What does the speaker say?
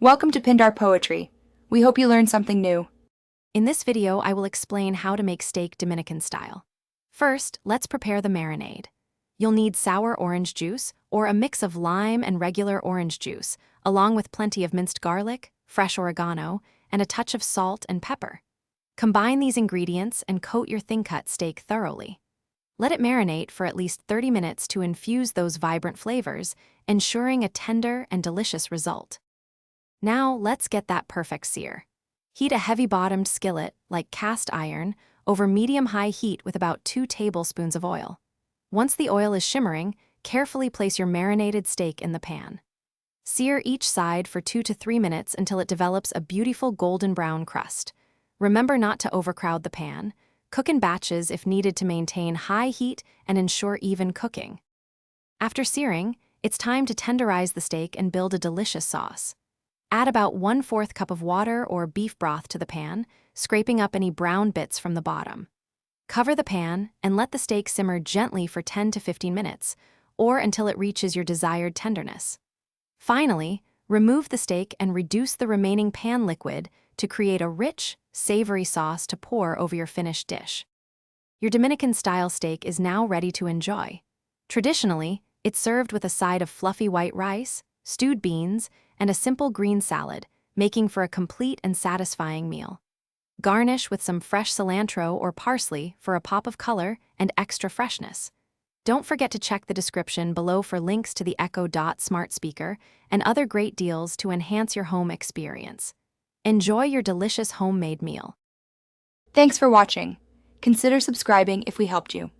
Welcome to Pindar Poetry. We hope you learned something new. In this video, I will explain how to make steak Dominican style. First, let's prepare the marinade. You'll need sour orange juice or a mix of lime and regular orange juice, along with plenty of minced garlic, fresh oregano, and a touch of salt and pepper. Combine these ingredients and coat your thin-cut steak thoroughly. Let it marinate for at least 30 minutes to infuse those vibrant flavors, ensuring a tender and delicious result. Now, let's get that perfect sear. Heat a heavy-bottomed skillet, like cast iron, over medium-high heat with about 2 tablespoons of oil. Once the oil is shimmering, carefully place your marinated steak in the pan. Sear each side for 2 to 3 minutes until it develops a beautiful golden brown crust. Remember not to overcrowd the pan. Cook in batches if needed to maintain high heat and ensure even cooking. After searing, it's time to tenderize the steak and build a delicious sauce. Add about 1/4 cup of water or beef broth to the pan, scraping up any brown bits from the bottom. Cover the pan and let the steak simmer gently for 10 to 15 minutes, or until it reaches your desired tenderness. Finally, remove the steak and reduce the remaining pan liquid to create a rich, savory sauce to pour over your finished dish. Your Dominican-style steak is now ready to enjoy. Traditionally, it's served with a side of fluffy white rice, stewed beans, and a simple green salad, making for a complete and satisfying meal. Garnish with some fresh cilantro or parsley for a pop of color and extra freshness. Don't forget to check the description below for links to the Echo Dot smart speaker and other great deals to enhance your home experience. Enjoy your delicious homemade meal. Thanks for watching. Consider subscribing if we helped you.